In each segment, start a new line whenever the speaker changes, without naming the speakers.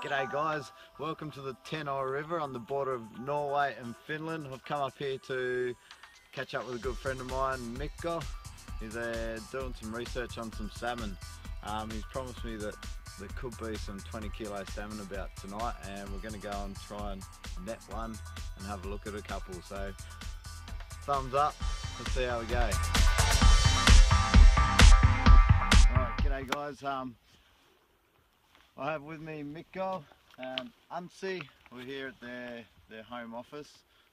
G'day guys, welcome to the Tenor River on the border of Norway and Finland. I've come up here to catch up with a good friend of mine, Mikko. He's doing some research on some salmon. He's promised me that there could be some 20 kilo salmon about tonight, and we're going to go and try and net one and have a look at a couple. So thumbs up, let's see how we go. Alright, g'day guys. I have with me Mikko and Ansi. We're here at their home office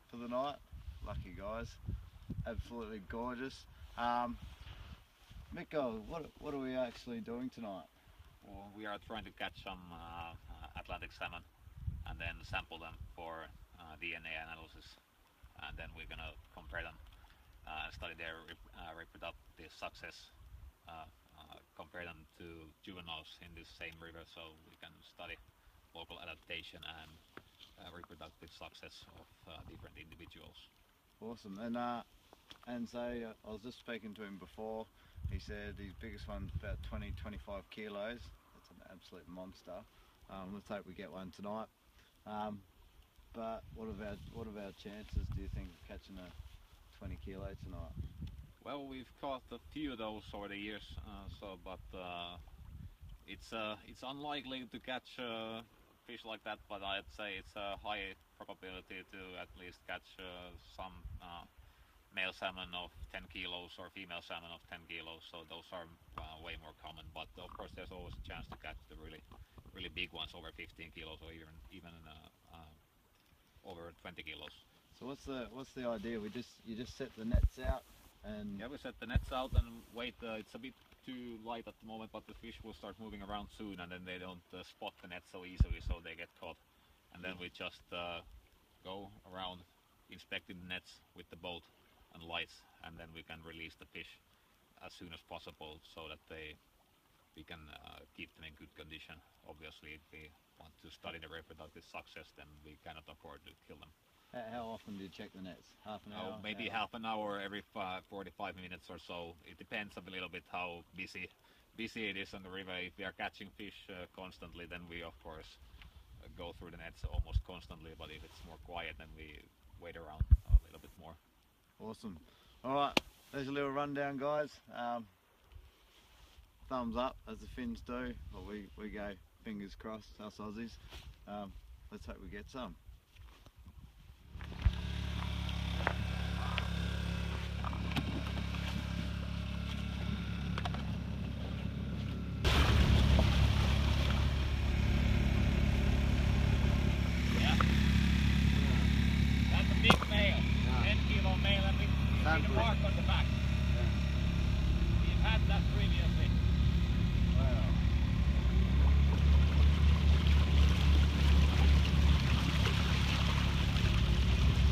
for the night. Lucky guys, absolutely gorgeous. Mikko, what are we actually doing tonight?
Well, we are trying to catch some Atlantic salmon and then sample them for DNA analysis, and then we're gonna compare them and study their reproductive success. Compare them to juveniles in this same river, so we can study local adaptation and reproductive success of different individuals.
Awesome. And so I was just speaking to him before. He said his biggest one's about 20-25 kilos. That's an absolute monster. Let's hope we get one tonight. But what of our chances, do you think, of catching a 20 kilo tonight?
Well, we've caught a few of those over the years, but it's unlikely to catch fish like that. But I'd say it's a high probability to at least catch some male salmon of 10 kilos or female salmon of 10 kilos. So those are way more common. But of course, there's always a chance to catch the really big ones over 15 kilos or even over 20 kilos.
So what's the idea? You just set the nets out. And
yeah, we set the nets out and wait. It's a bit too light at the moment, but the fish will start moving around soon, and then they don't spot the net so easily, so they get caught. And then we just go around inspecting the nets with the boat and lights, and then we can release the fish as soon as possible, so that we can keep them in good condition. Obviously, if we want to study the reproductive success, then we cannot afford to kill them.
How often do you check the nets? Half an hour?
Maybe half an hour every 45 minutes or so. It depends a little bit how busy it is on the river. If we are catching fish constantly, then we of course go through the nets almost constantly. But if it's more quiet, then we wait around a little bit more.
Awesome. All right, there's a little rundown, guys. Thumbs up, as the Finns do. Well, we go fingers crossed, us Aussies. Let's hope we get some.
The mark on the back. Yeah. We've had that previously.
Wow.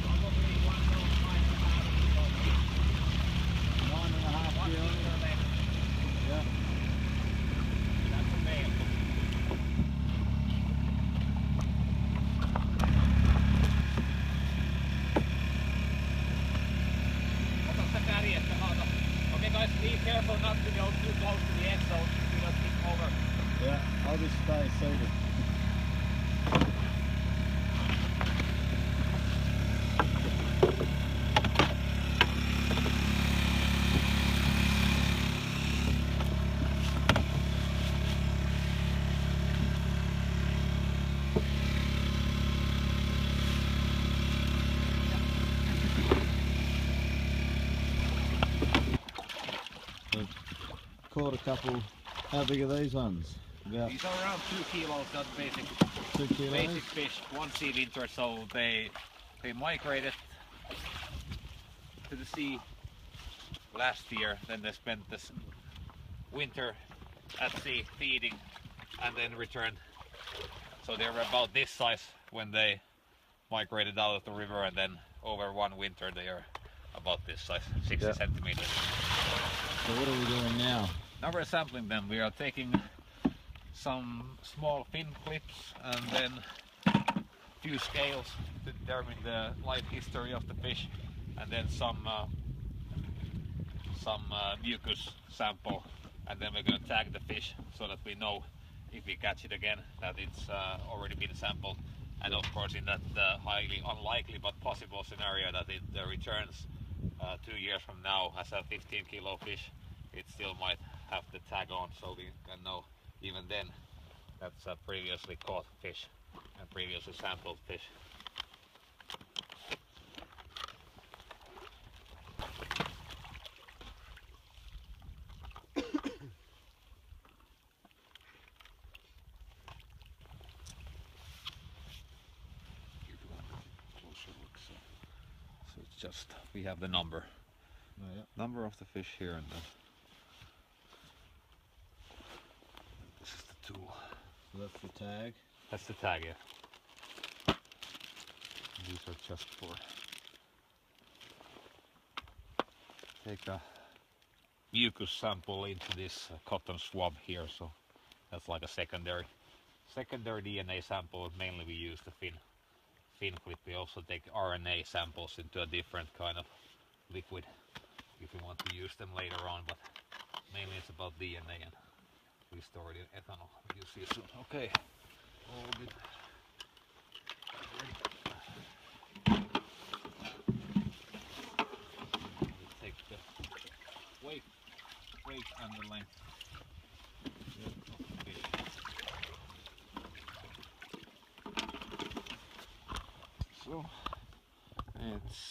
Probably 1.5 kilos. 1 kilo left.
Yeah.
That's a male. Okay guys, be careful not to go too close to the edge so you don't tip over.
Yeah, I'll just stay seated. Caught a couple. How big are these ones? About
these are around 2 kilos, that's basic.
2 kilos?
Basic fish, one sea winter, so they migrated to the sea last year, then they spent this winter at sea feeding and then returned. So they were about this size when they migrated out of the river, and then over one winter they are about this size, 60 centimeters.
So what are we doing now?
Now we're sampling them. We are taking some small fin clips and then a few scales to determine the life history of the fish, and then some mucus sample and then we're going to tag the fish so that we know if we catch it again that it's already been sampled. And of course, in that highly unlikely but possible scenario that it returns 2 years from now as a 15-kilo fish, it still might have the tag on, so we can know even then that's a previously caught fish and previously sampled fish. So it's just, we have the number.
Oh, yeah.
Number of the fish here, and then this is the tool.
So that's the tag.
That's the tag, yeah. These are just for take a mucus sample into this cotton swab here, so that's like a secondary DNA sample. Mainly we use the fin clip. We also take RNA samples into a different kind of liquid if we want to use them later on, but mainly it's about DNA, and we store it in ethanol. You'll see it soon. Okay, all good. We'll take the weight and the length of the fish. So it's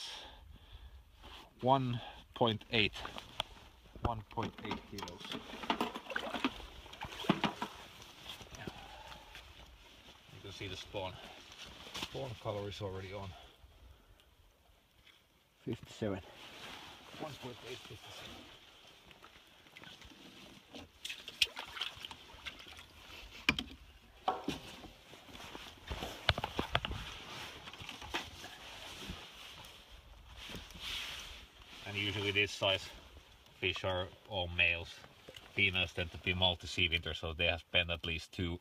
1.8 kilos. You can see the spawn color is already on.
57.
1.8, 57. And usually this size fish are all males. Females tend to be multi-sea winter, so they have spent at least 2,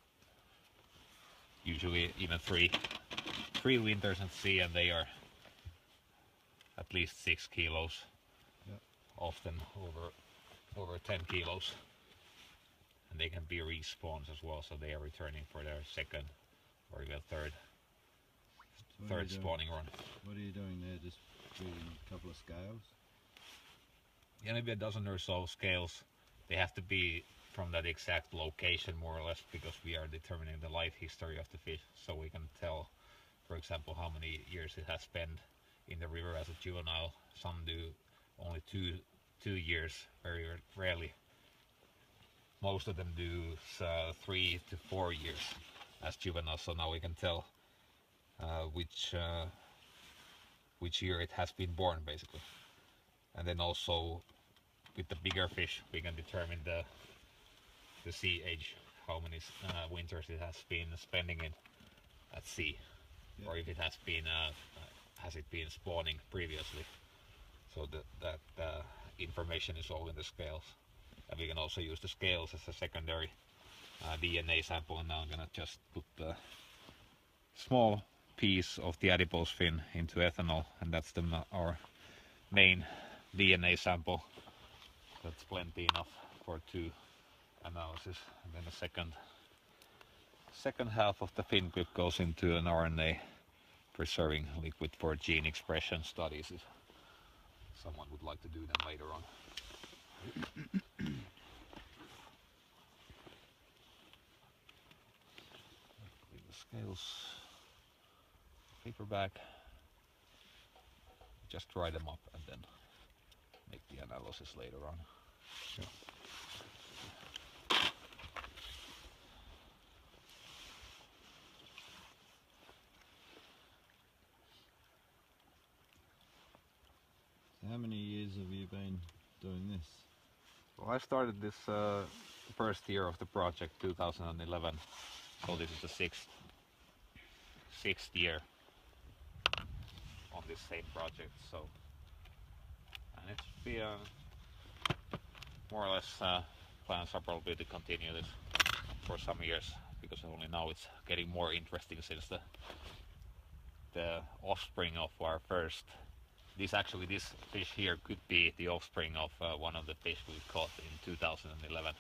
usually even 3 winters at sea, and they are at least 6 kilos.
Yep.
Often over 10 kilos. And they can be respawns as well, so they are returning for their second or even third spawning run.
What are you doing there? Just breeding a couple of scales?
Yeah, maybe a dozen or so scales. They have to be from that exact location more or less, because we are determining the life history of the fish, so we can tell, for example, how many years it has spent in the river as a juvenile. Some do only two years, very rarely. Most of them do 3 to 4 years as juveniles, so now we can tell which year it has been born, basically. And then also with the bigger fish we can determine the sea age, how many winters it has been spending in at sea. Yep. Or if it has been spawning previously. So that information is all in the scales, and we can also use the scales as a secondary DNA sample. And now I'm gonna just put the small piece of the adipose fin into ethanol, and that's our main DNA sample. That's plenty enough for 2 analysis. And then the second half of the fin clip goes into an RNA preserving liquid for gene expression studies, if someone would like to do them later on. Leave the scales, paper bag, just dry them up and then make the analysis later on.
Sure. How many years have you been doing this?
Well, I started this first year of the project, 2011, so this is the sixth year on this same project. So, and it should be more or less plans are probably to continue this for some years, because only now it's getting more interesting since the offspring of our first this fish here could be the offspring of one of the fish we caught in 2011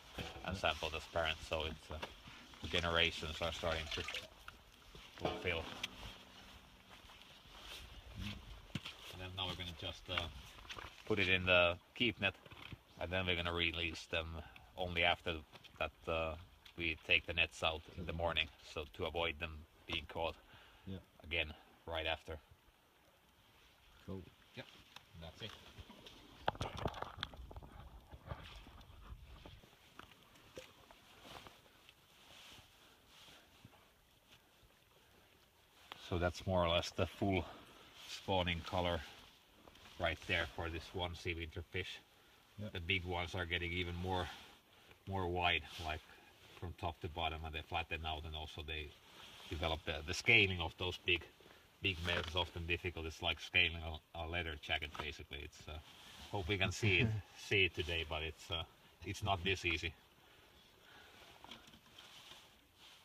and sampled as parents. So it's generations are starting to fulfill. And then now we're going to just put it in the keep net, and then we're going to release them only after that we take the nets out in the morning, so to avoid them being caught again right after.
Cool.
Yep, that's it. So that's more or less the full spawning color right there for this one sea winter fish.
Yep.
The big ones are getting even more wide, like from top to bottom, and they flatten out, and also they develop the scaling of those big males is often difficult. It's like scaling a leather jacket basically. It's hope we can see it today, but it's not this easy.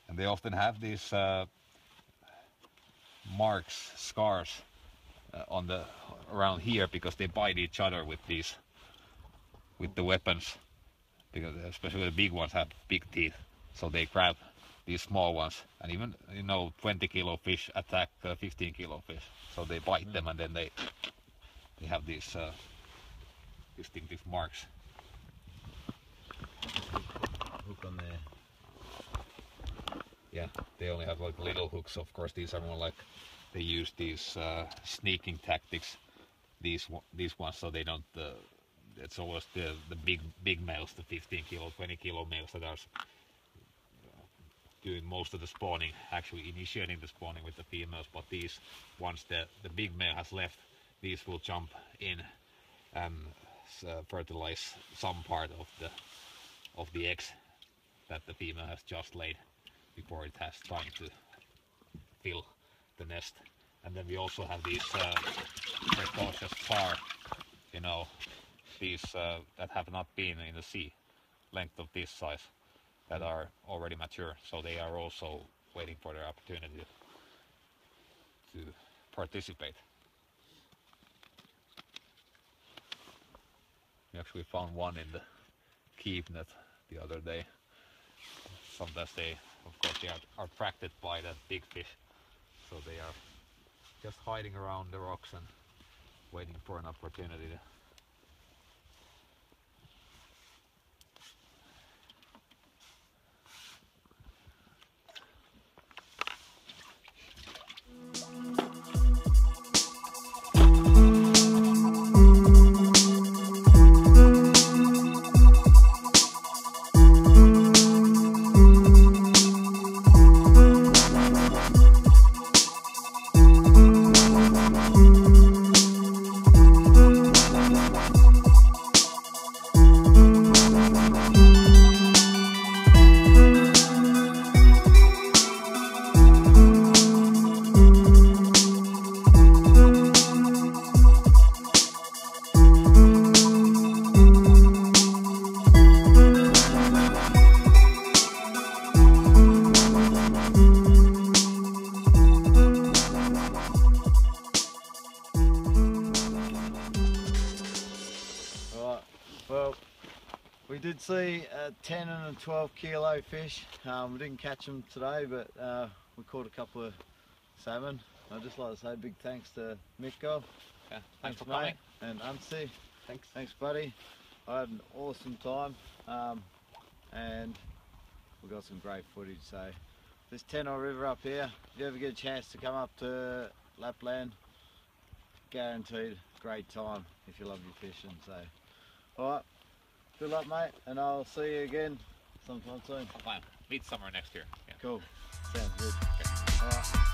And they often have these marks, scars on around here, because they bite each other with the weapons, because especially the big ones have big teeth, so they grab these small ones, and even 20 kilo fish attack 15 kilo fish, so they bite them, and then they have these distinctive marks.
Hook on there.
Yeah, they only have like little hooks. Of course, these are more like they use these sneaking tactics. These ones, so they don't. It's always the big males, the 15 kilo, 20 kilo males that are doing most of the spawning, actually initiating the spawning with the females. But these, once the big male has left, these will jump in and fertilize some part of the eggs that the female has just laid before it has time to fill the nest. And then we also have these precocious char, these that have not been in the sea, length of this size, that are already mature, so they are also waiting for their opportunity to participate. We actually found one in the keep net the other day. Sometimes of course they are attracted by that big fish, so they are just hiding around the rocks and waiting for an opportunity to
Well, we did see a 10 and a 12 kilo fish. We didn't catch them today, but we caught a couple of salmon. I'd just like to say big thanks to Mikko.
Yeah, thanks for
mate,
coming.
and Unsi.
Thanks.
Thanks, buddy. I had an awesome time, and we got some great footage. So this Tenor River up here, if you ever get a chance to come up to Lapland, guaranteed great time if you love your fishing. So, alright, good luck, mate, and I'll see you again sometime soon.
Fine. Midsummer next year. Yeah.
Cool. Sounds good.
Okay.
Alright.